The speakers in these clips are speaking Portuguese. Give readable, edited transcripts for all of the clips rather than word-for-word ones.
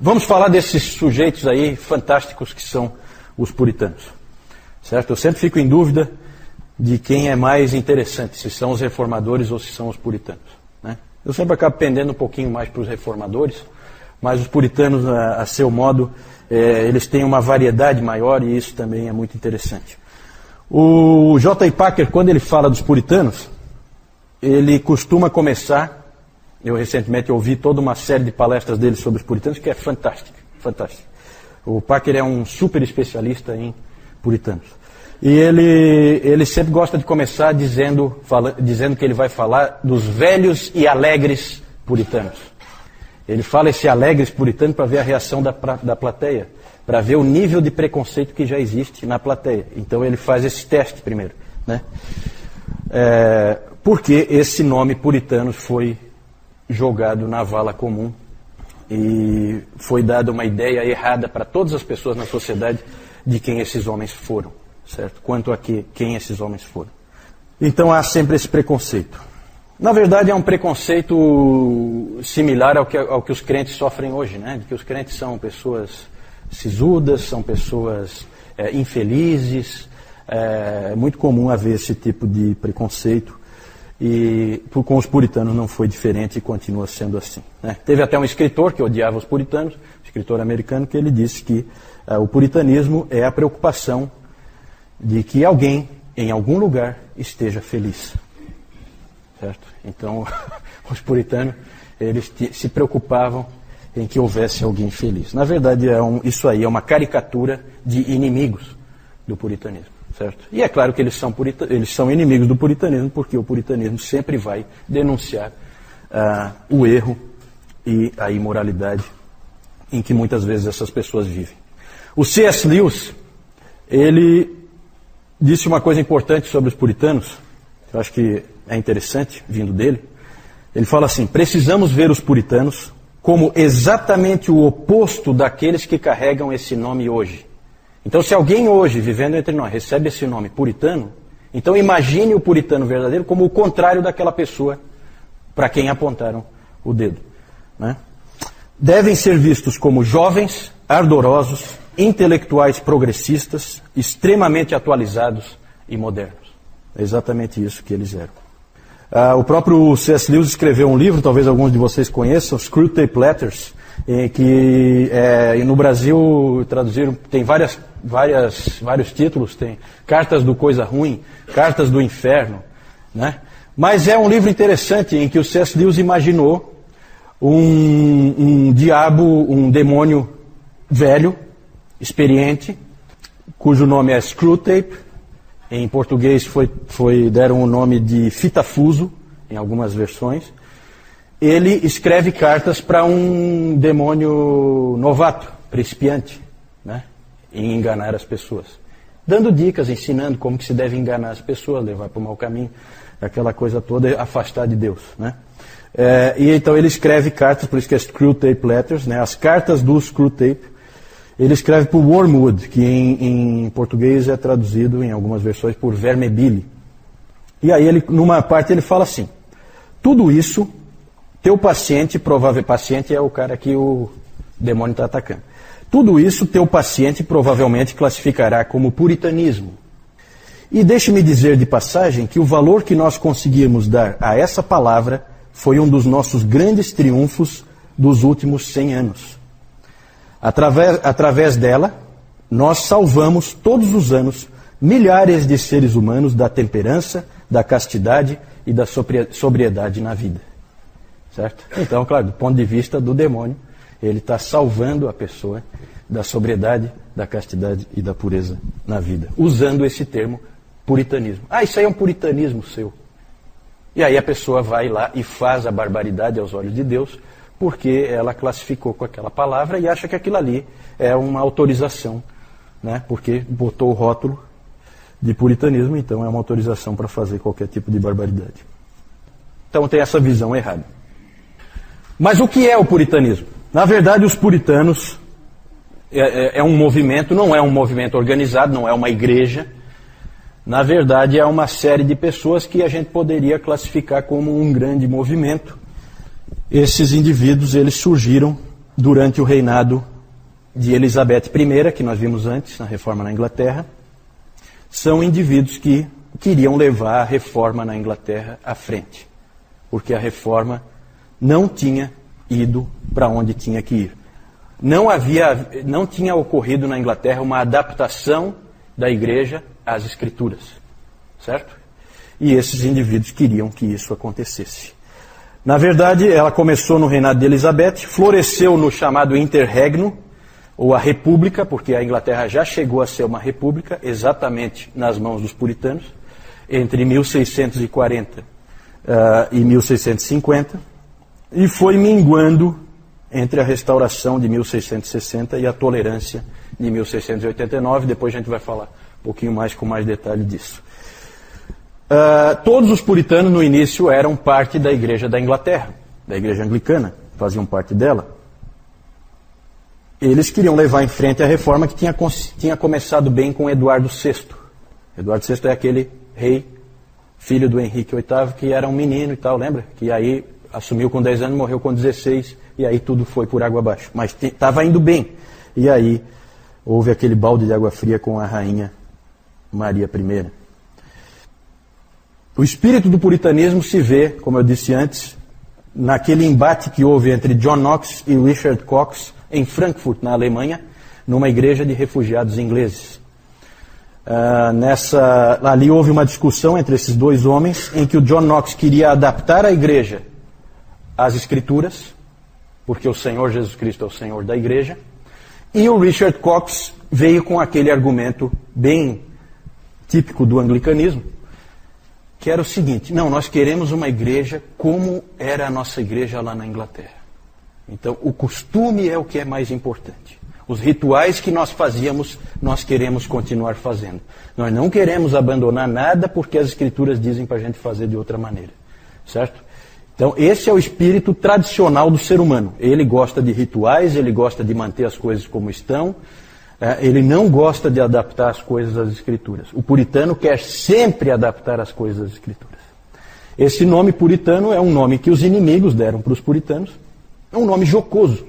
Vamos falar desses sujeitos aí fantásticos que são os puritanos. Certo? Eu sempre fico em dúvida de quem é mais interessante, se são os reformadores ou se são os puritanos. Né? Eu sempre acabo pendendo um pouquinho mais para os reformadores, mas os puritanos, a seu modo, eles têm uma variedade maior e isso também é muito interessante. O J. Packer, quando ele fala dos puritanos, ele costuma começar, eu recentemente ouvi toda uma série de palestras dele sobre os puritanos, que é fantástica, fantástica. O Packer é um super especialista em puritanos. E ele sempre gosta de começar dizendo que ele vai falar dos velhos e alegres puritanos. Ele fala esse alegres puritano para ver a reação da plateia, para ver o nível de preconceito que já existe na plateia. Então ele faz esse teste primeiro. Né? Porque esse nome puritanos foi jogado na vala comum e foi dada uma ideia errada para todas as pessoas na sociedade de quem esses homens foram, certo? Quanto a quem esses homens foram. Então há sempre esse preconceito. Na verdade é um preconceito similar ao que os crentes sofrem hoje, né? De que os crentes são pessoas sisudas, são pessoas infelizes. É muito comum haver esse tipo de preconceito. E com os puritanos não foi diferente e continua sendo assim. Né? Teve até um escritor que odiava os puritanos, um escritor americano, que ele disse que o puritanismo é a preocupação de que alguém, em algum lugar, esteja feliz. Certo? Então, os puritanos, eles se preocupavam em que houvesse alguém feliz. Na verdade, isso aí é uma caricatura de inimigos do puritanismo. Certo? E é claro que eles são inimigos do puritanismo, porque o puritanismo sempre vai denunciar o erro e a imoralidade em que muitas vezes essas pessoas vivem. O C.S. Lewis, ele disse uma coisa importante sobre os puritanos, eu acho que é interessante, vindo dele. Ele fala assim: precisamos ver os puritanos como exatamente o oposto daqueles que carregam esse nome hoje. Então, se alguém hoje, vivendo entre nós, recebe esse nome puritano, então imagine o puritano verdadeiro como o contrário daquela pessoa para quem apontaram o dedo. Né? Devem ser vistos como jovens, ardorosos, intelectuais progressistas, extremamente atualizados e modernos. É exatamente isso que eles eram. O próprio C.S. Lewis escreveu um livro, talvez alguns de vocês conheçam, Screwtape Letters, que no Brasil traduziram, tem vários títulos, tem Cartas do Coisa Ruim, Cartas do Inferno, né? Mas é um livro interessante em que o C.S. Lewis imaginou um diabo, um demônio velho, experiente, cujo nome é Screwtape. Em português deram o nome de Fitafuso, em algumas versões. Ele escreve cartas para um demônio novato, principiante, né? Em enganar as pessoas. Dando dicas, ensinando como que se deve enganar as pessoas, levar para o mau caminho, aquela coisa toda, afastar de Deus, né? E então ele escreve cartas, por isso que é Screwtape Letters, né? As cartas do Screwtape. Ele escreve por Wormwood, que em português é traduzido em algumas versões por Vermebile. E aí, numa parte, ele fala assim: tudo isso, teu paciente é o cara que o demônio está atacando. Tudo isso, teu paciente provavelmente classificará como puritanismo. E deixe-me dizer de passagem que o valor que nós conseguimos dar a essa palavra foi um dos nossos grandes triunfos dos últimos 100 anos. Através dela, nós salvamos todos os anos milhares de seres humanos da temperança, da castidade e da sobriedade na vida. Certo? Então, claro, do ponto de vista do demônio, ele está salvando a pessoa da sobriedade, da castidade e da pureza na vida, usando esse termo puritanismo. Isso aí é um puritanismo seu. E aí a pessoa vai lá e faz a barbaridade aos olhos de Deus, porque ela classificou com aquela palavra e acha que aquilo ali é uma autorização, né? Porque botou o rótulo de puritanismo, então é uma autorização para fazer qualquer tipo de barbaridade. Então tem essa visão errada. Mas o que é o puritanismo? Na verdade, os puritanos é um movimento, não é um movimento organizado, não é uma igreja. Na verdade, é uma série de pessoas que a gente poderia classificar como um grande movimento. Esses indivíduos, eles surgiram durante o reinado de Elizabeth I, que nós vimos antes, na reforma na Inglaterra, são indivíduos que queriam levar a reforma na Inglaterra à frente, porque a reforma não tinha ido para onde tinha que ir. Não tinha ocorrido na Inglaterra uma adaptação da igreja às escrituras, certo? E esses indivíduos queriam que isso acontecesse. Na verdade, ela começou no reinado de Elizabeth, floresceu no chamado Interregno, ou a República, porque a Inglaterra já chegou a ser uma república, exatamente nas mãos dos puritanos, entre 1640 e 1650, e foi minguando entre a restauração de 1660 e a tolerância de 1689. Depois a gente vai falar um pouquinho mais com mais detalhe disso. Todos os puritanos no início eram parte da igreja da Inglaterra, da igreja anglicana, faziam parte dela. Eles queriam levar em frente a reforma que tinha começado bem com Eduardo VI. Eduardo VI é aquele rei, filho do Henrique VIII, que era um menino e tal, lembra? Que aí assumiu com 10 anos, morreu com 16, e aí tudo foi por água abaixo. Mas estava indo bem. E aí houve aquele balde de água fria com a rainha Maria I. O espírito do puritanismo se vê, como eu disse antes, naquele embate que houve entre John Knox e Richard Cox em Frankfurt, na Alemanha, numa igreja de refugiados ingleses. Ali houve uma discussão entre esses dois homens, em que o John Knox queria adaptar a igreja às escrituras, porque o Senhor Jesus Cristo é o Senhor da igreja, e o Richard Cox veio com aquele argumento bem típico do anglicanismo, que era o seguinte: não, nós queremos uma igreja como era a nossa igreja lá na Inglaterra. Então, o costume é o que é mais importante. Os rituais que nós fazíamos, nós queremos continuar fazendo. Nós não queremos abandonar nada porque as escrituras dizem para a gente fazer de outra maneira. Certo? Então, esse é o espírito tradicional do ser humano. Ele gosta de rituais, ele gosta de manter as coisas como estão, ele não gosta de adaptar as coisas às escrituras. O puritano quer sempre adaptar as coisas às escrituras. Esse nome puritano é um nome que os inimigos deram para os puritanos. É um nome jocoso,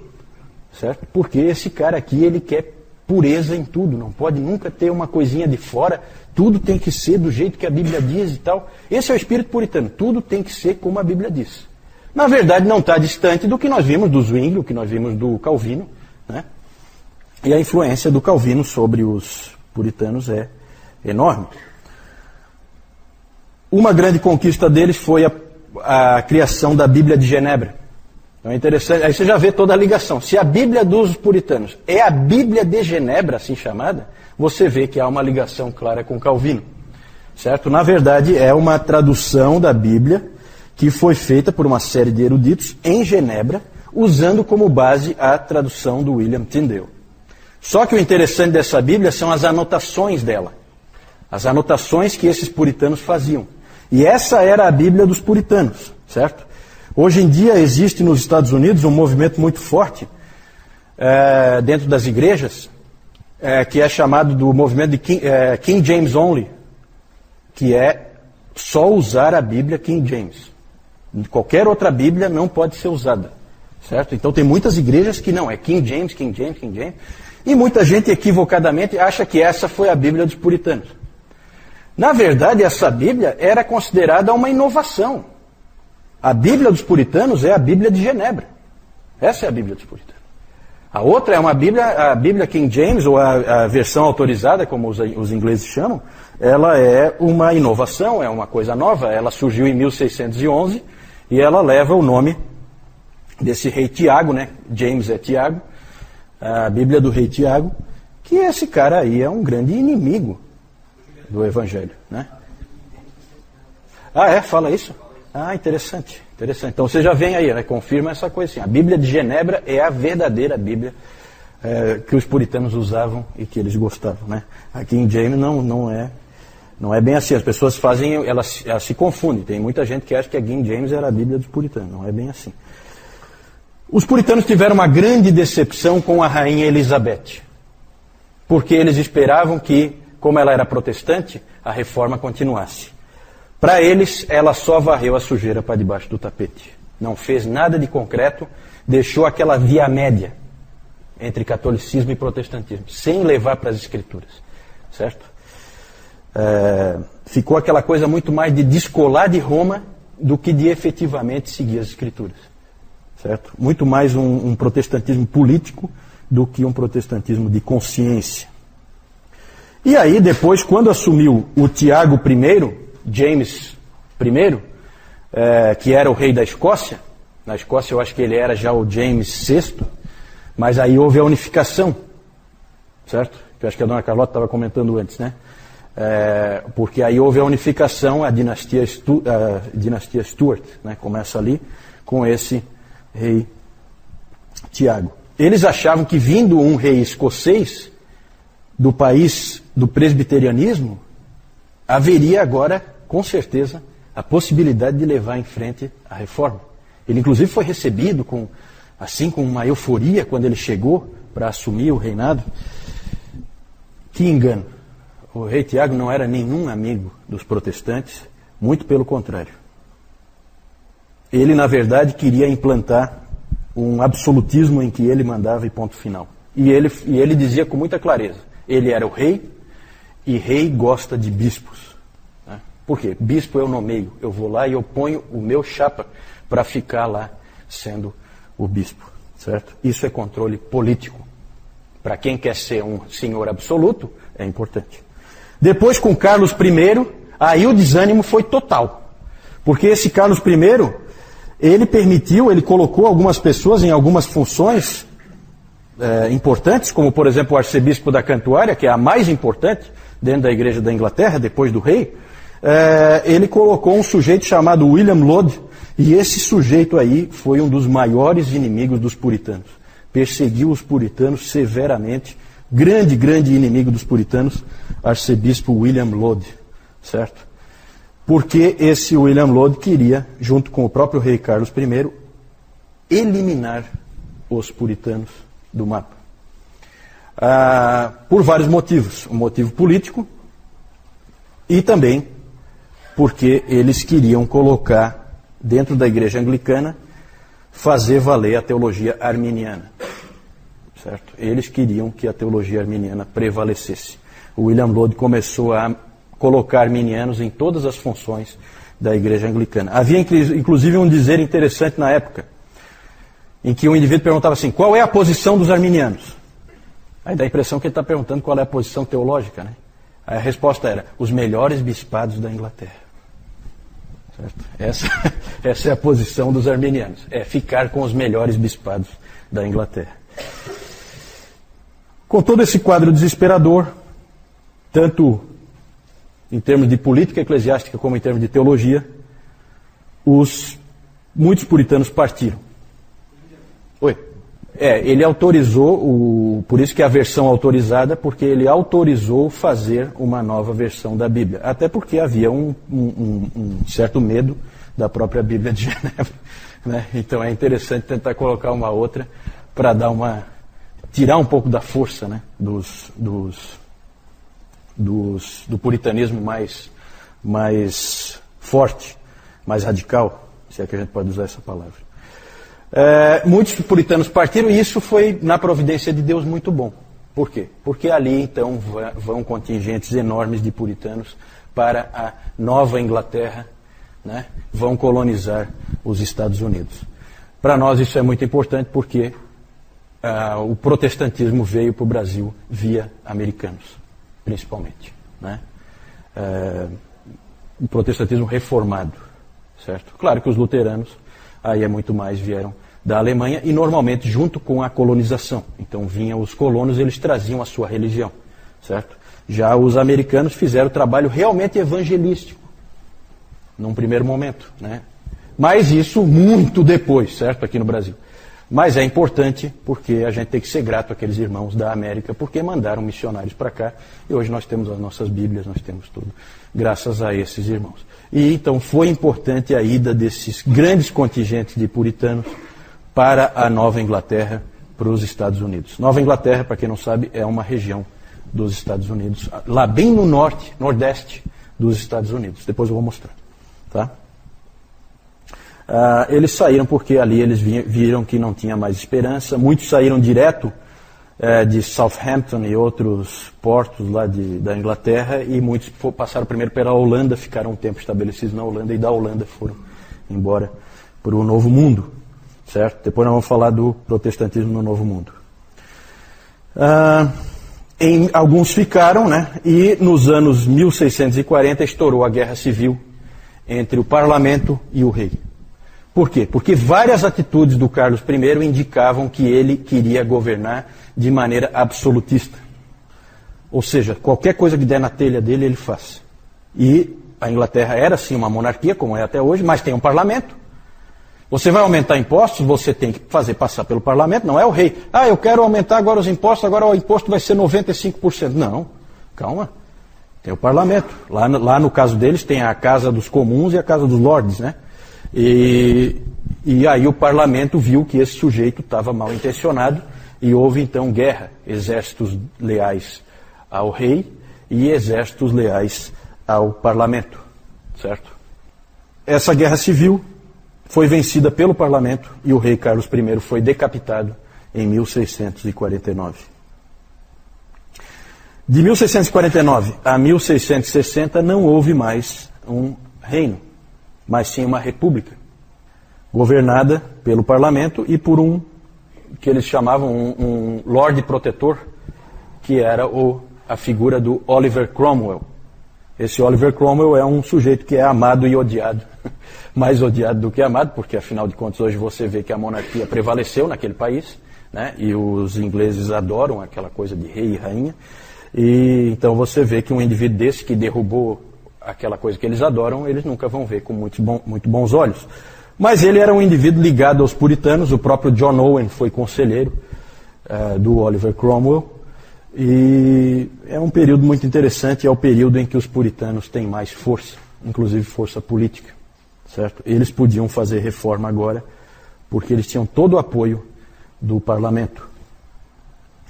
certo? Porque esse cara aqui, ele quer pureza em tudo, não pode nunca ter uma coisinha de fora, tudo tem que ser do jeito que a Bíblia diz e tal. Esse é o espírito puritano, tudo tem que ser como a Bíblia diz. Na verdade, não está distante do que nós vimos do Zwingli, o que nós vimos do Calvino, né? E a influência do Calvino sobre os puritanos é enorme. Uma grande conquista deles foi a criação da Bíblia de Genebra. Então é interessante, aí você já vê toda a ligação. Se a Bíblia dos puritanos é a Bíblia de Genebra, assim chamada, você vê que há uma ligação clara com Calvino. Certo? Na verdade, é uma tradução da Bíblia que foi feita por uma série de eruditos em Genebra, usando como base a tradução do William Tyndale. Só que o interessante dessa Bíblia são as anotações dela. As anotações que esses puritanos faziam. E essa era a Bíblia dos puritanos, certo? Hoje em dia existe nos Estados Unidos um movimento muito forte dentro das igrejas, que é chamado do movimento de King James Only, que é só usar a Bíblia King James. Qualquer outra Bíblia não pode ser usada, certo? Então tem muitas igrejas que não, é King James, King James, King James, e muita gente equivocadamente acha que essa foi a Bíblia dos puritanos. Na verdade, essa Bíblia era considerada uma inovação. A Bíblia dos puritanos é a Bíblia de Genebra. Essa é a Bíblia dos puritanos. A outra é uma Bíblia, a Bíblia King James, ou a versão autorizada, como os ingleses chamam, ela é uma inovação, é uma coisa nova. Ela surgiu em 1611 e ela leva o nome desse rei Tiago, né? James é Tiago, a Bíblia do rei Tiago, que esse cara aí é um grande inimigo do Evangelho, né? Ah, é? Fala isso? Ah, interessante, interessante. Então você já vem aí, né? Confirma essa coisa assim. A Bíblia de Genebra é a verdadeira Bíblia que os puritanos usavam e que eles gostavam, né? Aqui em James não é bem assim. As pessoas elas se confundem. Tem muita gente que acha que a King James era a Bíblia dos puritanos. Não é bem assim. Os puritanos tiveram uma grande decepção com a rainha Elizabeth, porque eles esperavam que, como ela era protestante, a reforma continuasse. Para eles, ela só varreu a sujeira para debaixo do tapete. Não fez nada de concreto, deixou aquela via média, entre catolicismo e protestantismo, sem levar para as escrituras, certo? Ficou aquela coisa muito mais de descolar de Roma do que de efetivamente seguir as escrituras, certo? Muito mais um protestantismo político do que um protestantismo de consciência. E aí depois, quando assumiu o Tiago I, James I, que era o rei da Escócia, na Escócia eu acho que ele era já o James VI, mas aí houve a unificação, certo? Que eu acho que a dona Carlota estava comentando antes, né? Porque aí houve a unificação, a dinastia Stuart, né? Começa ali com esse rei Tiago. Eles achavam que vindo um rei escocês do país do presbiterianismo, haveria agora, com certeza, a possibilidade de levar em frente a reforma. Ele inclusive foi recebido com uma euforia quando ele chegou para assumir o reinado. Que engano. O rei Tiago não era nenhum amigo dos protestantes, muito pelo contrário. Ele, na verdade, queria implantar um absolutismo em que ele mandava e ponto final. E ele dizia com muita clareza, ele era o rei, e rei gosta de bispos. Né? Por quê? Bispo eu nomeio, eu vou lá e eu ponho o meu chapa para ficar lá sendo o bispo. Certo? Isso é controle político. Para quem quer ser um senhor absoluto, é importante. Depois, com Carlos I, aí o desânimo foi total. Porque esse Carlos I, ele colocou algumas pessoas em algumas funções importantes, como por exemplo o arcebispo da Cantuária, que é a mais importante dentro da igreja da Inglaterra, depois do rei. Ele colocou um sujeito chamado William Laud, e esse sujeito aí foi um dos maiores inimigos dos puritanos. Perseguiu os puritanos severamente. Grande inimigo dos puritanos, arcebispo William Laud, certo? Porque esse William Laud queria, junto com o próprio rei Carlos I, eliminar os puritanos do mapa. Por vários motivos. Um motivo político e também porque eles queriam colocar dentro da igreja anglicana, fazer valer a teologia arminiana. Certo? Eles queriam que a teologia arminiana prevalecesse. O William Laud começou a colocar arminianos em todas as funções da igreja anglicana. Havia inclusive um dizer interessante na época, em que um indivíduo perguntava assim, qual é a posição dos arminianos? Aí dá a impressão que ele está perguntando qual é a posição teológica, né? Aí a resposta era, os melhores bispados da Inglaterra. Certo? Essa é a posição dos arminianos, é ficar com os melhores bispados da Inglaterra. Com todo esse quadro desesperador, tanto em termos de política eclesiástica como em termos de teologia, muitos puritanos partiram. Oi? Ele autorizou, por isso que é a versão autorizada, porque ele autorizou fazer uma nova versão da Bíblia. Até porque havia um certo medo da própria Bíblia de Genebra. Né? Então é interessante tentar colocar uma outra para tirar um pouco da força, né? do puritanismo mais forte, mais radical, se é que a gente pode usar essa palavra. Muitos puritanos partiram e isso foi, na providência de Deus, muito bom. Por quê? Porque ali, então, vão contingentes enormes de puritanos para a Nova Inglaterra, né? Vão colonizar os Estados Unidos. Para nós isso é muito importante porque o protestantismo veio para o Brasil via americanos, principalmente. Né? O protestantismo reformado. Certo? Claro que os luteranos aí muito mais vieram da Alemanha e normalmente junto com a colonização. Então vinham os colonos, eles traziam a sua religião, certo? Já os americanos fizeram o trabalho realmente evangelístico, num primeiro momento, né? Mas isso muito depois, certo? Aqui no Brasil. Mas é importante porque a gente tem que ser grato àqueles irmãos da América, porque mandaram missionários para cá e hoje nós temos as nossas Bíblias, nós temos tudo, graças a esses irmãos. E então foi importante a ida desses grandes contingentes de puritanos para a Nova Inglaterra, para os Estados Unidos. Nova Inglaterra, para quem não sabe, é uma região dos Estados Unidos, lá bem no norte, nordeste dos Estados Unidos. Depois eu vou mostrar. Tá? Eles saíram porque ali eles viram que não tinha mais esperança. Muitos saíram direto de Southampton e outros portos lá da Inglaterra, e muitos passaram primeiro pela Holanda, ficaram um tempo estabelecidos na Holanda, e da Holanda foram embora para o Novo Mundo, certo? Depois nós vamos falar do protestantismo no Novo Mundo. Alguns ficaram, né? E nos anos 1640 estourou a Guerra Civil entre o parlamento e o rei. Por quê? Porque várias atitudes do Carlos I indicavam que ele queria governar de maneira absolutista. Ou seja, qualquer coisa que der na telha dele, ele faz. E a Inglaterra era sim uma monarquia, como é até hoje, mas tem um parlamento. Você vai aumentar impostos, você tem que fazer passar pelo parlamento, não é o rei. Eu quero aumentar agora os impostos, agora o imposto vai ser 95%. Não, calma. Tem o parlamento. Lá no caso deles tem a Casa dos Comuns e a Casa dos Lordes, né? E aí o parlamento viu que esse sujeito estava mal intencionado e houve então guerra, exércitos leais ao rei e exércitos leais ao parlamento, certo? Essa guerra civil foi vencida pelo parlamento e o rei Carlos I foi decapitado em 1649. De 1649 a 1660 não houve mais um reino, mas sim uma república, governada pelo parlamento e por um que eles chamavam um Lorde Protetor, que era a figura do Oliver Cromwell. Esse Oliver Cromwell é um sujeito que é amado e odiado, mais odiado do que amado, porque afinal de contas hoje você vê que a monarquia prevaleceu naquele país, né? E os ingleses adoram aquela coisa de rei e rainha, e então você vê que um indivíduo desse que derrubou aquela coisa que eles adoram, eles nunca vão ver com muito bons olhos. Mas ele era um indivíduo ligado aos puritanos, o próprio John Owen foi conselheiro do Oliver Cromwell, e é um período muito interessante, é o período em que os puritanos têm mais força, inclusive força política, certo? Eles podiam fazer reforma agora, porque eles tinham todo o apoio do parlamento.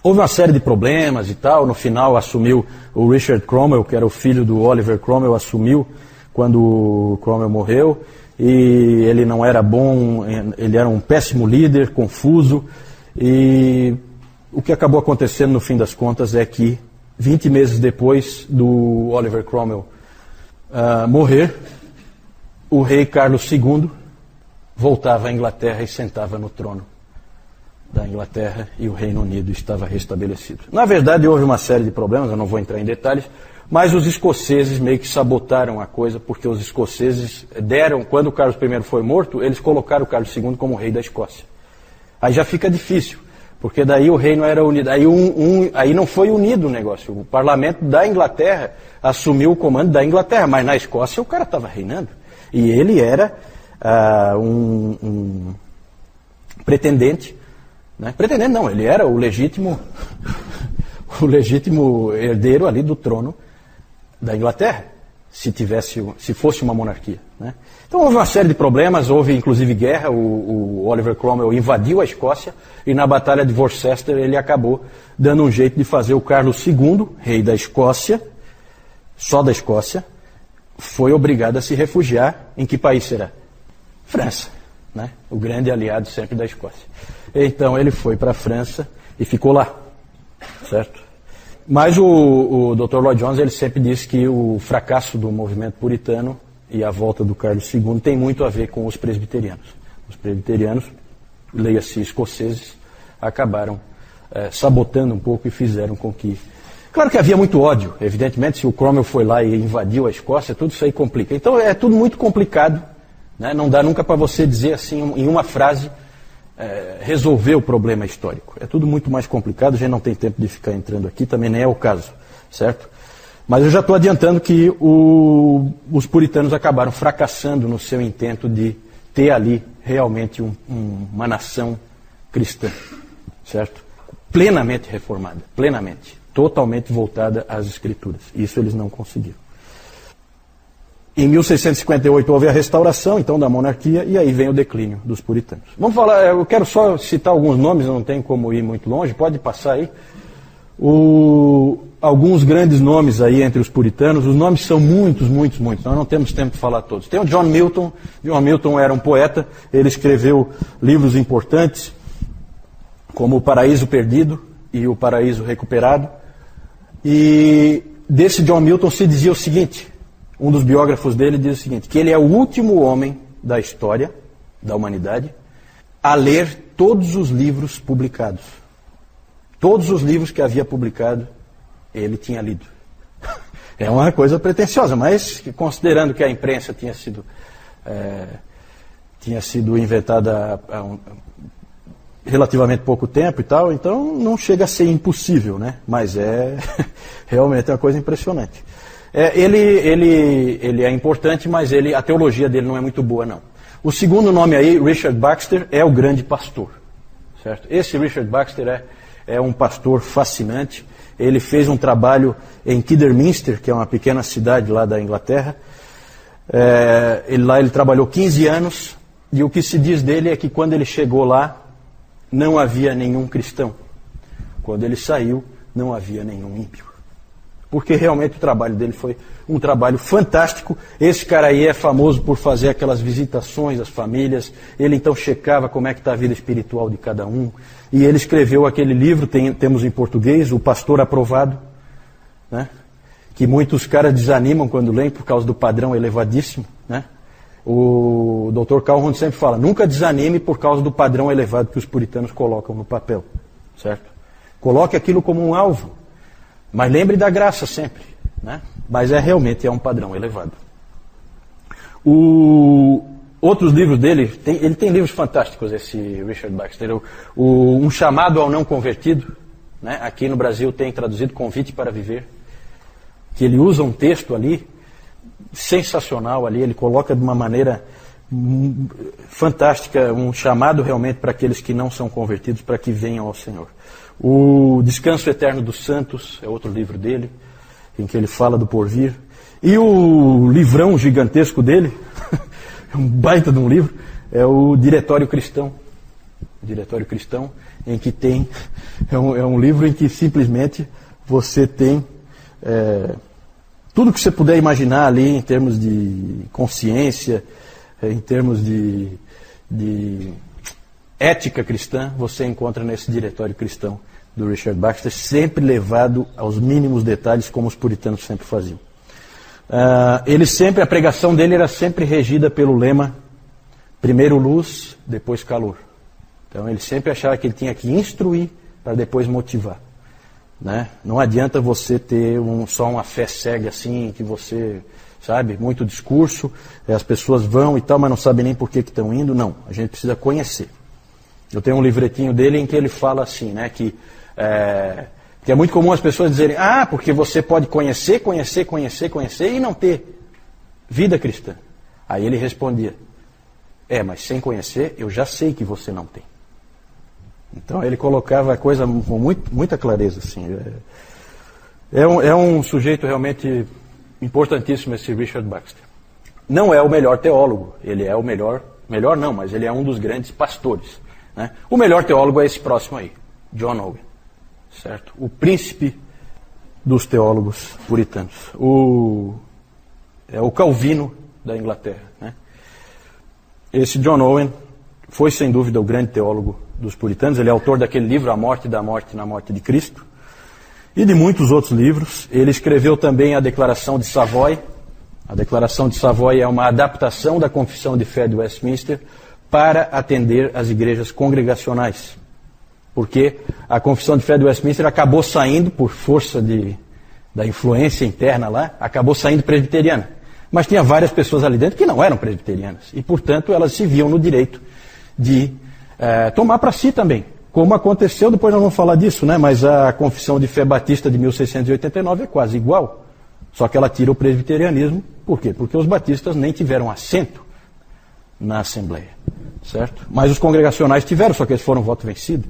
Houve uma série de problemas e tal, no final assumiu o Richard Cromwell, que era o filho do Oliver Cromwell, assumiu quando o Cromwell morreu, e ele não era bom, ele era um péssimo líder, confuso, e o que acabou acontecendo no fim das contas é que 20 meses depois do Oliver Cromwell morrer, o rei Carlos II voltava à Inglaterra e sentava no trono da Inglaterra e o Reino Unido estava restabelecido. Na verdade, houve uma série de problemas, eu não vou entrar em detalhes, mas os escoceses meio que sabotaram a coisa, porque os escoceses quando o Carlos I foi morto, eles colocaram o Carlos II como rei da Escócia. Aí já fica difícil, porque daí o reino era unido, aí não foi unido o negócio. O parlamento da Inglaterra assumiu o comando da Inglaterra, mas na Escócia o cara estava reinando. E ele era um pretendente, né? Pretendente não, ele era o legítimo herdeiro ali do trono da Inglaterra, se fosse uma monarquia, né? Então houve uma série de problemas, houve inclusive guerra, o Oliver Cromwell invadiu a Escócia e na Batalha de Worcester ele acabou dando um jeito de fazer o Carlos II, rei da Escócia, só da Escócia, foi obrigado a se refugiar em que país será? França, né? O grande aliado sempre da Escócia. Então ele foi para a França e ficou lá, certo? Mas o Dr. Lloyd Jones ele sempre disse que o fracasso do movimento puritano e a volta do Carlos II tem muito a ver com os presbiterianos. Os presbiterianos, leia-se escoceses, acabaram sabotando um pouco e fizeram com que... Claro que havia muito ódio, evidentemente, se o Cromwell foi lá e invadiu a Escócia, tudo isso aí complica. Então é tudo muito complicado, né? Não dá nunca para você dizer assim, em uma frase, resolver o problema histórico. É tudo muito mais complicado, a gente não tem tempo de ficar entrando aqui, também nem é o caso, certo? Mas eu já estou adiantando que os puritanos acabaram fracassando no seu intento de ter ali realmente uma nação cristã, certo? Plenamente reformada, plenamente, totalmente voltada às Escrituras. Isso eles não conseguiram. Em 1658 houve a restauração, então, da monarquia, e aí vem o declínio dos puritanos. Vamos falar, eu quero só citar alguns nomes, não tem como ir muito longe, pode passar aí. Alguns grandes nomes aí entre os puritanos, os nomes são muitos, nós não temos tempo de falar todos. Tem o John Milton. John Milton era um poeta, ele escreveu livros importantes, como O Paraíso Perdido, e o Paraíso Recuperado. E desse John Milton se dizia o seguinte, um dos biógrafos dele diz o seguinte, que ele é o último homem da história da humanidade a ler todos os livros publicados. Todos os livros que havia publicado, ele tinha lido. É uma coisa pretensiosa, mas considerando que a imprensa tinha sido inventada há relativamente pouco tempo e tal, então não chega a ser impossível, né? Mas é realmente uma coisa impressionante. Ele é importante, mas a teologia dele não é muito boa, não. O segundo nome aí, Richard Baxter, é o grande pastor, certo? Esse Richard Baxter é um pastor fascinante. Ele fez um trabalho em Kidderminster, que é uma pequena cidade lá da Inglaterra. Ele trabalhou 15 anos, e o que se diz dele é que quando ele chegou lá, não havia nenhum cristão. Quando ele saiu, não havia nenhum ímpio. Porque realmente o trabalho dele foi um trabalho fantástico. Esse cara aí é famoso por fazer aquelas visitações às famílias. Ele então checava como é que está a vida espiritual de cada um. E ele escreveu aquele livro, temos em português, O Pastor Aprovado, né? Que muitos caras desanimam quando leem por causa do padrão elevadíssimo, né? O Dr. Calhoun sempre fala, nunca desanime por causa do padrão elevado que os puritanos colocam no papel, certo? Coloque aquilo como um alvo, mas lembre da graça sempre, né? Mas realmente é um padrão elevado. Outros livros dele, ele tem livros fantásticos, esse Richard Baxter. Um Chamado ao Não Convertido, né? Aqui no Brasil tem traduzido Convite para Viver, que ele usa um texto ali, sensacional ali, ele coloca de uma maneira fantástica, um chamado realmente para aqueles que não são convertidos, para que venham ao Senhor. O Descanso Eterno dos Santos é outro livro dele, em que ele fala do porvir. E o livrão gigantesco dele, um baita de um livro, é o Diretório Cristão. O Diretório Cristão, em que tem, é um livro em que simplesmente você tem tudo que você puder imaginar ali em termos de consciência, em termos de ética cristã, você encontra nesse Diretório Cristão do Richard Baxter, sempre levado aos mínimos detalhes, como os puritanos sempre faziam. A pregação dele era sempre regida pelo lema, primeiro luz, depois calor. Então ele sempre achava que ele tinha que instruir para depois motivar. Né? Não adianta você ter só uma fé cega assim, que você, sabe, muito discurso, as pessoas vão e tal, mas não sabem nem por que estão indo. Não, a gente precisa conhecer. Eu tenho um livretinho dele em que ele fala assim, né, que é muito comum as pessoas dizerem, porque você pode conhecer e não ter vida cristã. Aí ele respondia, mas sem conhecer eu já sei que você não tem. Então ele colocava a coisa com muita clareza. Assim. É um sujeito realmente importantíssimo esse Richard Baxter. Não é o melhor teólogo, ele é o melhor não, mas ele é um dos grandes pastores. Né? O melhor teólogo é esse próximo aí, John Owen, certo? O príncipe dos teólogos puritanos. É o Calvino da Inglaterra. Né? Esse John Owen foi sem dúvida o grande teólogo dos puritanos. Ele é autor daquele livro A Morte da Morte na Morte de Cristo e de muitos outros livros. Ele escreveu também a Declaração de Savoy. A Declaração de Savoy é uma adaptação da Confissão de Fé de Westminster para atender às igrejas congregacionais, porque a Confissão de Fé de Westminster acabou saindo, por força da influência interna lá, acabou saindo presbiteriana. Mas tinha várias pessoas ali dentro que não eram presbiterianas, e portanto elas se viam no direito de tomar para si também, como aconteceu, depois nós vamos falar disso, né? Mas a Confissão de Fé Batista de 1689 é quase igual, só que ela tira o presbiterianismo. Por quê? Porque os batistas nem tiveram assento na Assembleia, certo? Mas os congregacionais tiveram, só que eles foram voto vencido.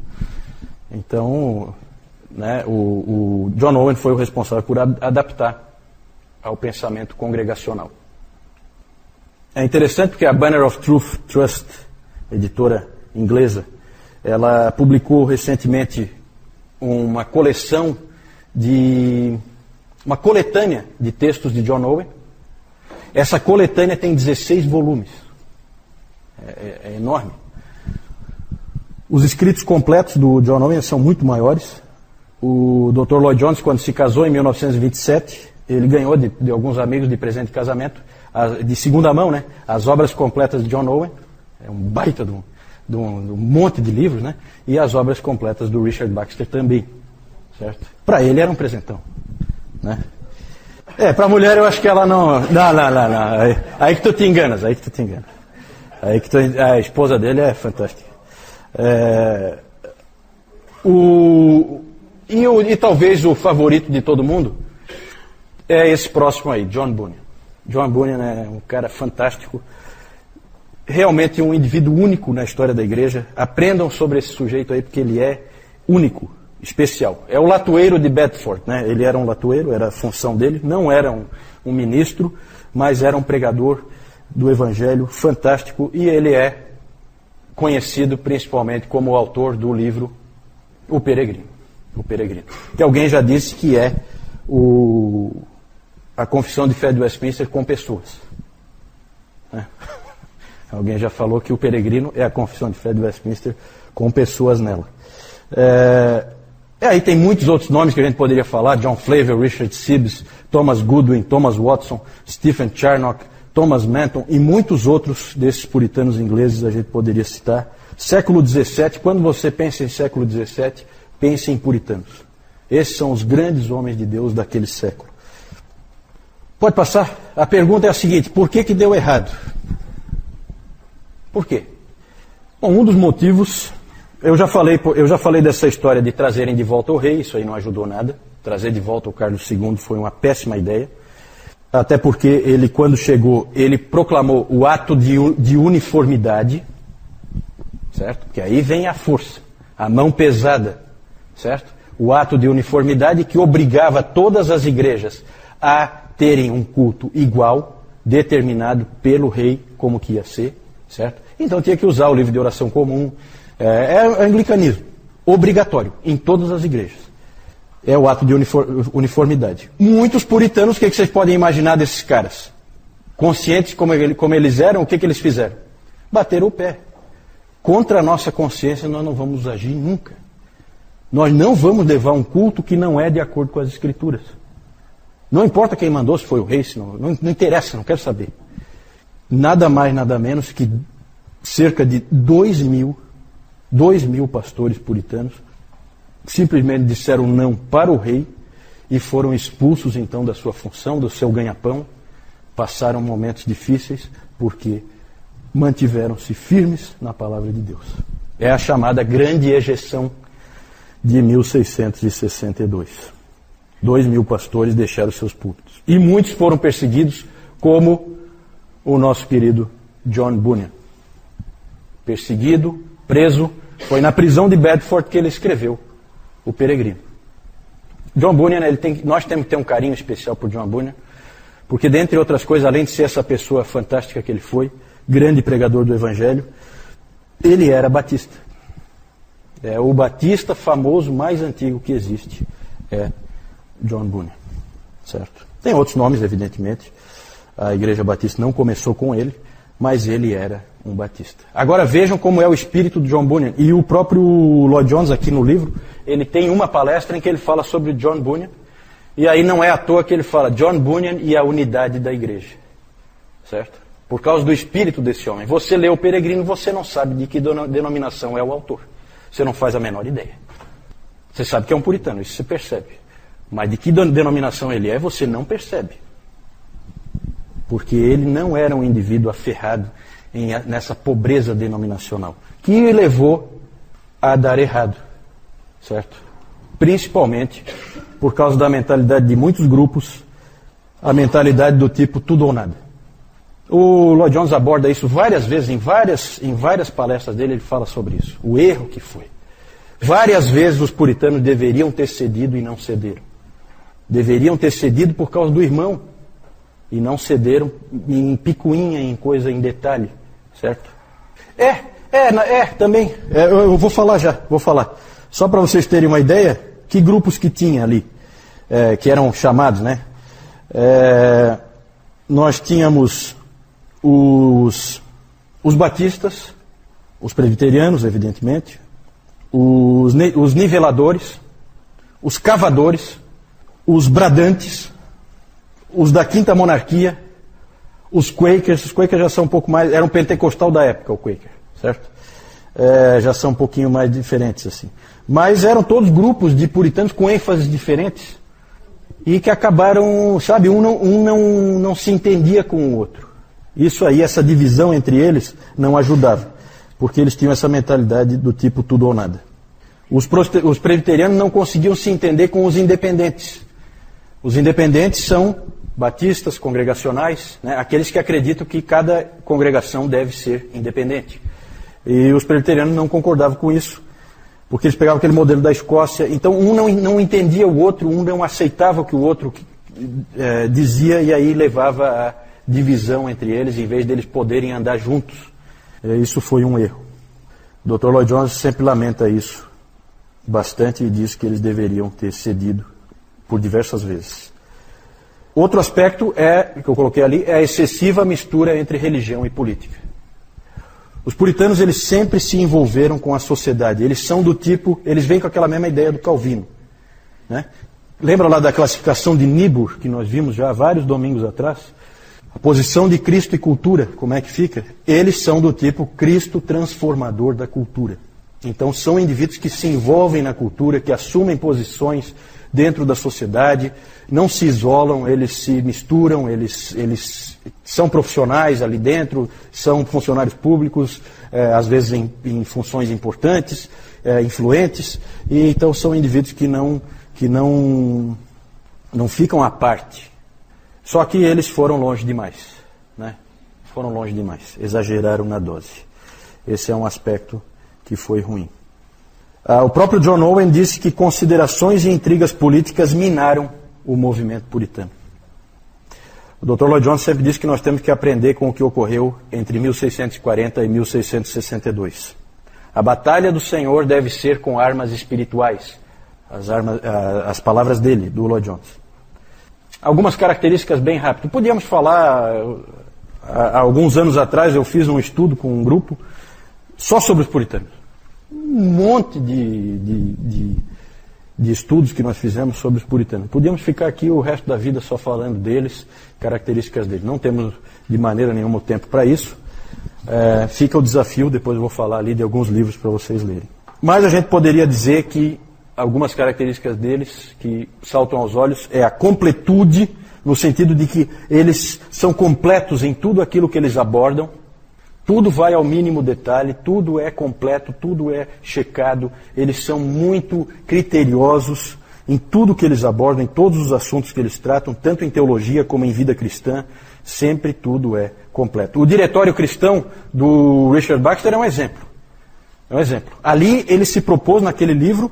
Então, né, o John Owen foi o responsável por adaptar ao pensamento congregacional. É interessante porque a Banner of Truth Trust, editora inglesa, ela publicou recentemente uma coletânea de textos de John Owen. Essa coletânea tem 16 volumes. É enorme. Os escritos completos do John Owen são muito maiores, O Dr. Lloyd Jones, quando se casou em 1927, ele ganhou de alguns amigos de presente de casamento, de segunda mão, né, as obras completas de John Owen, é um baita de um monte de livros, né, e as obras completas do Richard Baxter também, certo? Para ele era um presentão, né? Para a mulher eu acho que ela não. Não. Aí que tu te enganas, a esposa dele é fantástica. E talvez o favorito de todo mundo é esse próximo aí, John Bunyan. John Bunyan é um cara fantástico, realmente um indivíduo único na história da igreja. Aprendam sobre esse sujeito aí, porque ele é único, especial. É o latoeiro de Bedford, né? Ele era um latoeiro, era a função dele, não era um ministro, mas era um pregador do evangelho fantástico, e ele é conhecido principalmente como o autor do livro O Peregrino. Que alguém já disse que é a Confissão de Fé de Westminster com pessoas. Né? Alguém já falou que o Peregrino é a Confissão de Fé de Westminster com pessoas nela. Aí tem muitos outros nomes que a gente poderia falar: John Flavel, Richard Sibbes, Thomas Goodwin, Thomas Watson, Stephen Charnock, Thomas Manton e muitos outros desses puritanos ingleses a gente poderia citar. Século XVII, quando você pensa em século XVII, pense em puritanos. Esses são os grandes homens de Deus daquele século. Pode passar? A pergunta é a seguinte: por que deu errado? Por quê? Bom, um dos motivos, eu já falei dessa história de trazerem de volta o rei, isso aí não ajudou nada. Trazer de volta o Carlos II foi uma péssima ideia. Até porque ele, quando chegou, ele proclamou o ato de uniformidade, certo? Porque aí vem a força, a mão pesada, certo? O ato de uniformidade que obrigava todas as igrejas a terem um culto igual, determinado pelo rei como que ia ser, certo? Então tinha que usar o livro de oração comum, é anglicanismo, obrigatório, em todas as igrejas. É o ato de uniformidade. Muitos puritanos, o que vocês podem imaginar desses caras? Conscientes como eles eram, o que eles fizeram? Bateram o pé. Contra a nossa consciência nós não vamos agir nunca. Nós não vamos levar um culto que não é de acordo com as Escrituras. Não importa quem mandou, se foi o rei, se não interessa, não quero saber. Nada mais, nada menos que cerca de 2.000 pastores puritanos simplesmente disseram não para o rei e foram expulsos então da sua função, do seu ganha-pão. Passaram momentos difíceis porque mantiveram-se firmes na palavra de Deus. É a chamada Grande Ejeção de 1662. 2.000 pastores deixaram seus púlpitos. E muitos foram perseguidos, como o nosso querido John Bunyan. Perseguido, preso, foi na prisão de Bedford que ele escreveu O Peregrino. John Bunyan, nós temos que ter um carinho especial por John Bunyan, porque, dentre outras coisas, além de ser essa pessoa fantástica que ele foi, grande pregador do Evangelho, ele era batista. É o batista famoso mais antigo que existe, é John Bunyan, certo? Tem outros nomes, evidentemente. A Igreja Batista não começou com ele, mas ele era um batista. Agora vejam como é o espírito de John Bunyan. E o próprio Lloyd Jones, aqui no livro, ele tem uma palestra em que ele fala sobre John Bunyan, e aí não é à toa que ele fala John Bunyan e a unidade da igreja, certo? Por causa do espírito desse homem. Você lê O Peregrino, você não sabe de que denominação é o autor. Você não faz a menor ideia. Você sabe que é um puritano, isso você percebe. Mas de que denominação ele é, você não percebe. Porque ele não era um indivíduo aferrado nessa pobreza denominacional, que o levou a dar errado, certo? Principalmente por causa da mentalidade de muitos grupos, a mentalidade do tipo tudo ou nada. O Lloyd Jones aborda isso várias vezes, em várias palestras dele ele fala sobre isso, o erro que foi. Várias vezes os puritanos deveriam ter cedido e não cederam. Deveriam ter cedido por causa do irmão, e não cederam em picuinha, em coisa, em detalhe, certo? Também. Eu vou falar já, Só para vocês terem uma ideia, que grupos que tinha ali, que eram chamados, né? Nós tínhamos os batistas, os presbiterianos, evidentemente, os niveladores, os cavadores, os bradantes, os da Quinta Monarquia, os Quakers já são um pouco mais, era um pentecostal da época o Quaker, certo? Já são um pouquinho mais diferentes assim. Mas eram todos grupos de puritanos com ênfases diferentes e que acabaram, sabe, um não se entendia com o outro. Isso aí, essa divisão entre eles não ajudava, porque eles tinham essa mentalidade do tipo tudo ou nada. Os presbiterianos não conseguiam se entender com os independentes. Os independentes são batistas, congregacionais, né, aqueles que acreditam que cada congregação deve ser independente. E os presbiterianos não concordavam com isso, porque eles pegavam aquele modelo da Escócia. Então um não entendia o outro, um não aceitava o que o outro dizia, e aí levava a divisão entre eles, em vez deles poderem andar juntos. Isso foi um erro. O Dr. Lloyd Jones sempre lamenta isso bastante e diz que eles deveriam ter cedido por diversas vezes. Outro aspecto que eu coloquei ali, é a excessiva mistura entre religião e política. Os puritanos, eles sempre se envolveram com a sociedade. Eles são do tipo, eles vêm com aquela mesma ideia do Calvino, né? Lembra lá da classificação de Niebuhr, que nós vimos já há vários domingos atrás? A posição de Cristo e cultura, como é que fica? Eles são do tipo Cristo transformador da cultura. Então são indivíduos que se envolvem na cultura, que assumem posições dentro da sociedade, não se isolam, eles se misturam, eles são profissionais ali dentro, são funcionários públicos, às vezes em funções importantes, influentes, e então são indivíduos que não ficam à parte. Só que eles foram longe demais, né? Foram longe demais, exageraram na dose. Esse é um aspecto que foi ruim. O próprio John Owen disse que considerações e intrigas políticas minaram o movimento puritano. O Dr. Lloyd Jones sempre disse que nós temos que aprender com o que ocorreu entre 1640 e 1662. A batalha do Senhor deve ser com armas espirituais. As palavras dele, do Lloyd Jones. Algumas características bem rápidas. Podíamos falar, há alguns anos atrás eu fiz um estudo com um grupo só sobre os puritanos. Um monte de estudos que nós fizemos sobre os puritanos. Podíamos ficar aqui o resto da vida só falando deles, características deles. Não temos de maneira nenhuma tempo para isso. Fica o desafio, depois eu vou falar ali de alguns livros para vocês lerem. Mas a gente poderia dizer que algumas características deles que saltam aos olhos é a completude, no sentido de que eles são completos em tudo aquilo que eles abordam. Tudo vai ao mínimo detalhe, tudo é completo, tudo é checado. Eles são muito criteriosos em tudo que eles abordam, em todos os assuntos que eles tratam, tanto em teologia como em vida cristã. Sempre tudo é completo. O Diretório Cristão do Richard Baxter é um exemplo. É um exemplo. Ali ele se propôs, naquele livro,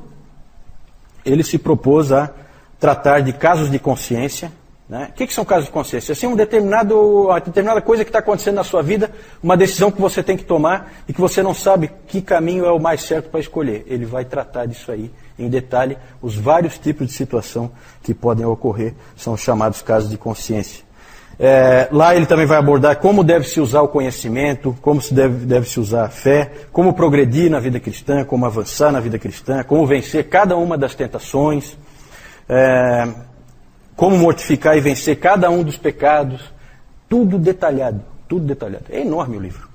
ele se propôs a tratar de casos de consciência. Né? O que são casos de consciência? Assim, uma determinada coisa que está acontecendo na sua vida, uma decisão que você tem que tomar e que você não sabe que caminho é o mais certo para escolher. Ele vai tratar disso aí em detalhe. Os vários tipos de situação que podem ocorrer são chamados casos de consciência. Lá ele também vai abordar como deve se usar o conhecimento, como deve se usar a fé, como progredir na vida cristã, como avançar na vida cristã, como vencer cada uma das tentações, como mortificar e vencer cada um dos pecados. Tudo detalhado, tudo detalhado. É enorme o livro.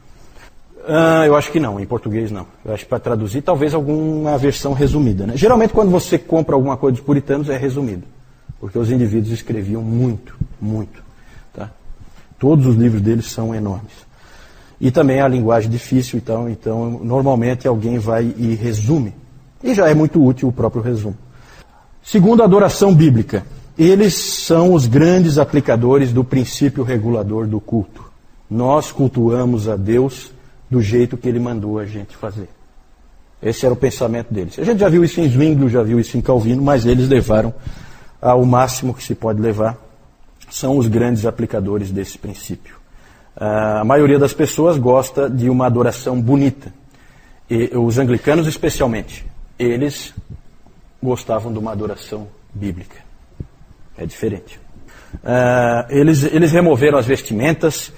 Eu acho que não, em português não. Eu acho que para traduzir, talvez alguma versão resumida. Né? Geralmente quando você compra alguma coisa dos puritanos é resumido, porque os indivíduos escreviam muito, muito. Tá? Todos os livros deles são enormes. E também a linguagem difícil, então normalmente alguém vai e resume. E já é muito útil o próprio resumo. Segundo, a adoração bíblica. Eles são os grandes aplicadores do princípio regulador do culto. Nós cultuamos a Deus do jeito que Ele mandou a gente fazer. Esse era o pensamento deles. A gente já viu isso em Zwinglio, já viu isso em Calvino, mas eles levaram ao máximo que se pode levar. São os grandes aplicadores desse princípio. A maioria das pessoas gosta de uma adoração bonita. E os anglicanos especialmente, eles gostavam de uma adoração bíblica. É diferente. Eles removeram as vestimentas,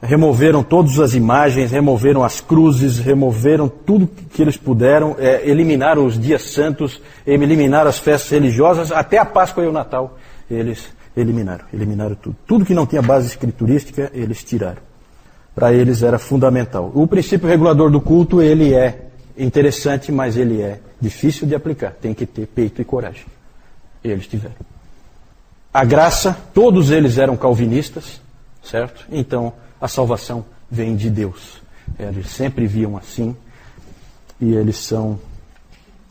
removeram todas as imagens, removeram as cruzes, removeram tudo que eles puderam, eliminaram os dias santos, eliminaram as festas religiosas, até a Páscoa e o Natal eles eliminaram tudo. Tudo que não tinha base escriturística, eles tiraram. Para eles era fundamental. O princípio regulador do culto, ele é interessante, mas ele é difícil de aplicar. Tem que ter peito e coragem. Eles tiveram. A graça, todos eles eram calvinistas, certo? Então, a salvação vem de Deus. Eles sempre viam assim, e eles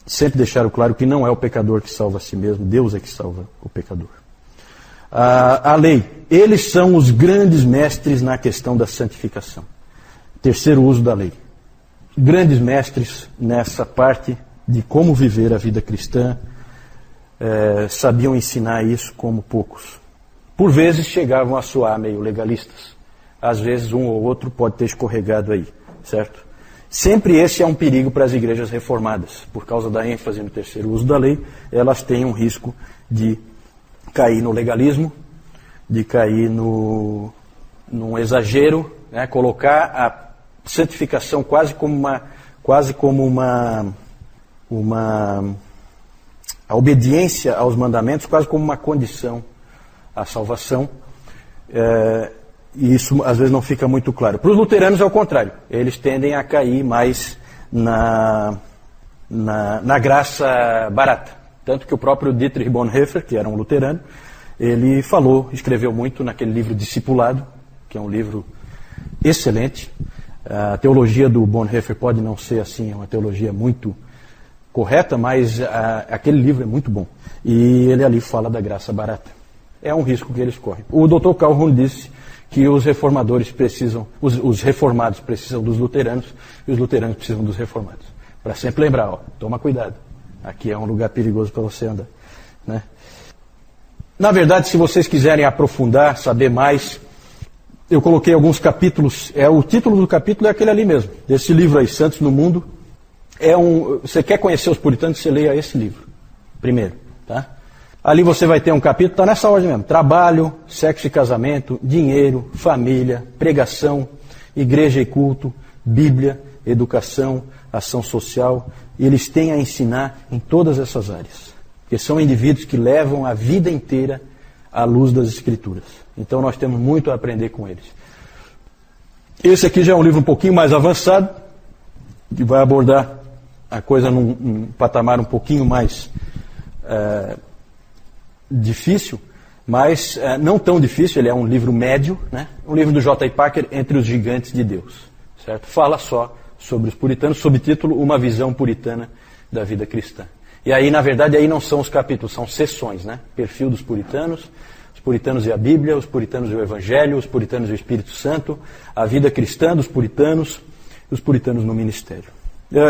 sempre deixaram claro que não é o pecador que salva a si mesmo, Deus é que salva o pecador. A lei, eles são os grandes mestres na questão da santificação. Terceiro uso da lei. Grandes mestres nessa parte de como viver a vida cristã, sabiam ensinar isso como poucos. Por vezes chegavam a soar meio legalistas. Às vezes um ou outro pode ter escorregado aí, certo? Sempre esse é um perigo para as igrejas reformadas. Por causa da ênfase no terceiro uso da lei, elas têm um risco de cair no legalismo, de cair num exagero, né? Colocar a santificação quase como a obediência aos mandamentos quase como uma condição à salvação. E isso às vezes não fica muito claro. Para os luteranos é o contrário. Eles tendem a cair mais na graça barata. Tanto que o próprio Dietrich Bonhoeffer, que era um luterano, ele escreveu muito naquele livro Discipulado, que é um livro excelente. A teologia do Bonhoeffer pode não ser assim, uma teologia muito correta, mas aquele livro é muito bom. E ele ali fala da graça barata. É um risco que eles correm. O Dr. Calhoun disse que os reformadores precisam, os reformados precisam dos luteranos e os luteranos precisam dos reformados. Para sempre lembrar, toma cuidado. Aqui é um lugar perigoso para você andar, né? Na verdade, se vocês quiserem aprofundar, saber mais, eu coloquei alguns capítulos. O título do capítulo é aquele ali mesmo, desse livro aí, Santos no Mundo. Você quer conhecer os puritanos, você leia esse livro primeiro, tá? Ali você vai ter um capítulo, está nessa ordem mesmo: trabalho, sexo e casamento, dinheiro, família, pregação, igreja e culto, Bíblia, educação, ação social. E eles têm a ensinar em todas essas áreas, porque são indivíduos que levam a vida inteira à luz das Escrituras. Então nós temos muito a aprender com eles. Esse aqui já é um livro um pouquinho mais avançado, que vai abordar a coisa num patamar um pouquinho mais difícil, mas não tão difícil. Ele é um livro médio, né? Um livro do J. I. Packer, Entre os Gigantes de Deus, certo? Fala só sobre os puritanos, subtítulo Uma Visão Puritana da Vida Cristã. E aí, na verdade, aí não são os capítulos, são seções, né? Perfil dos puritanos, os puritanos e a Bíblia, os puritanos e o Evangelho, os puritanos e o Espírito Santo, a vida cristã dos puritanos e os puritanos no ministério.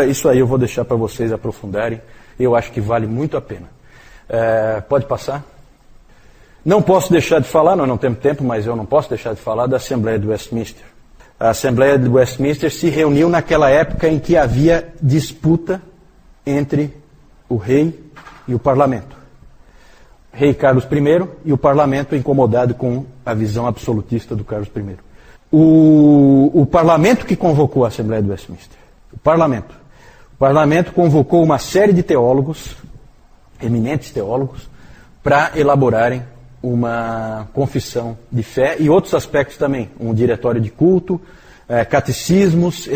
Isso aí eu vou deixar para vocês aprofundarem. Eu acho que vale muito a pena. Pode passar? Não posso deixar de falar, nós não temos tempo, mas eu não posso deixar de falar da Assembleia de Westminster. A Assembleia de Westminster se reuniu naquela época em que havia disputa entre o rei e o parlamento. Rei Carlos I e o parlamento incomodado com a visão absolutista do Carlos I. O parlamento que convocou a Assembleia de Westminster. O parlamento convocou uma série de teólogos, eminentes teólogos, para elaborarem uma confissão de fé e outros aspectos também, um diretório de culto, catecismos.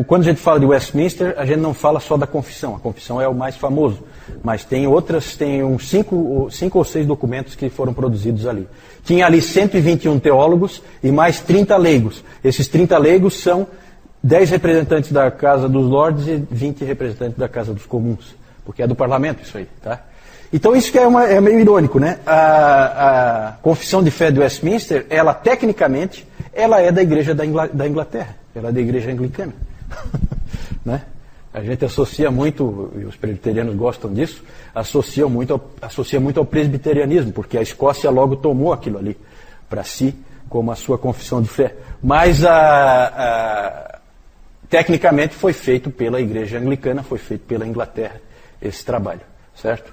Quando a gente fala de Westminster, a gente não fala só da confissão. A confissão é o mais famoso, mas tem uns 5 ou 6 documentos que foram produzidos ali. Tinha ali 121 teólogos e mais 30 leigos. Esses 30 leigos são 10 representantes da Casa dos Lordes e 20 representantes da Casa dos Comuns, porque é do parlamento isso aí, tá? Então isso que é meio irônico, né? A confissão de fé de Westminster, ela tecnicamente, ela é da Igreja da Inglaterra, ela é da Igreja Anglicana, né? A gente associa muito, e os presbiterianos gostam disso, associa muito ao presbiterianismo, porque a Escócia logo tomou aquilo ali para si como a sua confissão de fé. Mas tecnicamente foi feito pela Igreja Anglicana, foi feito pela Inglaterra esse trabalho, certo?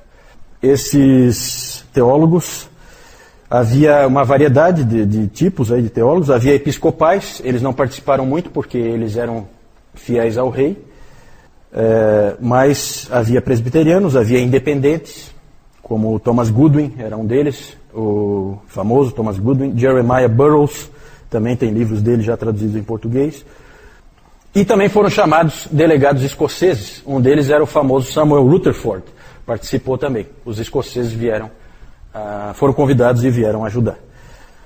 Esses teólogos Havia uma variedade de tipos aí de teólogos. Havia episcopais, eles não participaram muito porque eles eram fiéis ao rei, mas havia presbiterianos, havia independentes, como Thomas Goodwin era um deles, o famoso Thomas Goodwin. Jeremiah Burroughs, também tem livros dele já traduzidos em português. E também foram chamados delegados escoceses. Um deles era o famoso Samuel Rutherford, participou também. Os escoceses foram convidados e vieram ajudar.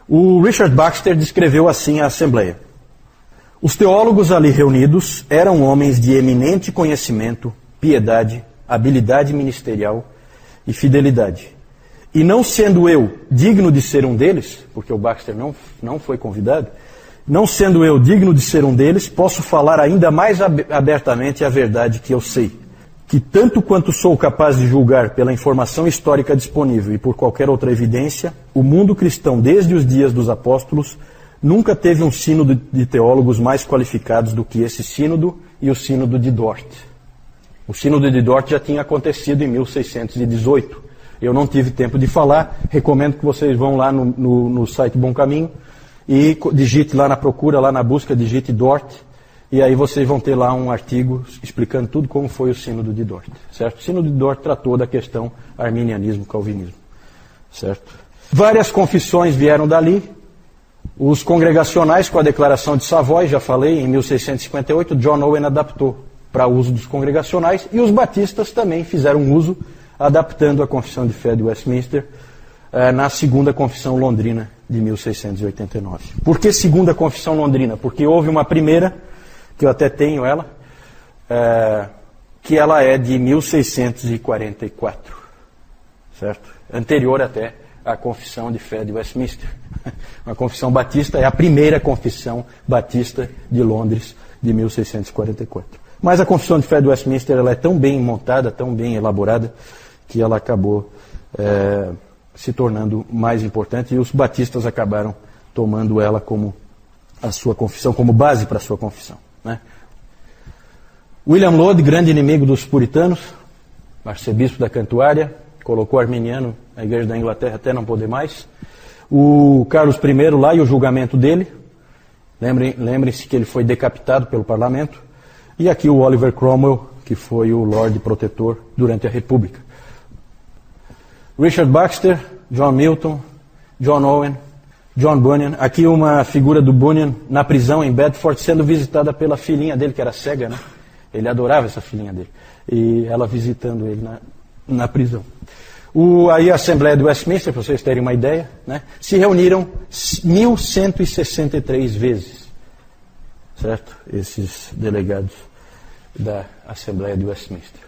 O Richard Baxter descreveu assim a Assembleia. Os teólogos ali reunidos eram homens de eminente conhecimento, piedade, habilidade ministerial e fidelidade. E não sendo eu digno de ser um deles, porque o Baxter não foi convidado, não sendo eu digno de ser um deles, posso falar ainda mais abertamente a verdade que eu sei. Que tanto quanto sou capaz de julgar pela informação histórica disponível e por qualquer outra evidência, o mundo cristão desde os dias dos apóstolos nunca teve um sínodo de teólogos mais qualificados do que esse sínodo e o sínodo de Dort. O sínodo de Dort já tinha acontecido em 1618. Eu não tive tempo de falar, recomendo que vocês vão lá no site Bom Caminho e digite lá na procura, lá na busca, digite Dort. E aí vocês vão ter lá um artigo explicando tudo como foi o sínodo de Dort, certo? O sínodo de Dort tratou da questão arminianismo, calvinismo, certo? Várias confissões vieram dali. Os congregacionais com a declaração de Savoy, já falei, em 1658, John Owen adaptou para uso dos congregacionais, e os batistas também fizeram uso, adaptando a confissão de fé de Westminster na segunda confissão londrina de 1689. Por que segunda confissão londrina? Porque houve uma primeira, que eu até tenho ela, que ela é de 1644, certo? Anterior até à confissão de fé de Westminster. A confissão batista é a primeira confissão batista de Londres de 1644. Mas a confissão de fé de Westminster ela é tão bem montada, tão bem elaborada, que ela acabou se tornando mais importante, e os batistas acabaram tomando ela como a sua confissão, como base para a sua confissão. Né? William Laud, grande inimigo dos puritanos, arcebispo da Cantuária, colocou arminiano na Igreja da Inglaterra até não poder mais. O Carlos I lá e o julgamento dele, lembrem-se que ele foi decapitado pelo parlamento. E aqui o Oliver Cromwell, que foi o Lorde Protetor durante a República. Richard Baxter, John Milton, John Owen, John Bunyan. Aqui uma figura do Bunyan na prisão em Bedford, sendo visitada pela filhinha dele, que era cega, né? Ele adorava essa filhinha dele. E ela visitando ele na prisão. Aí a Assembleia de Westminster, para vocês terem uma ideia, né? Se reuniram 1163 vezes. Certo? Esses delegados da Assembleia de Westminster.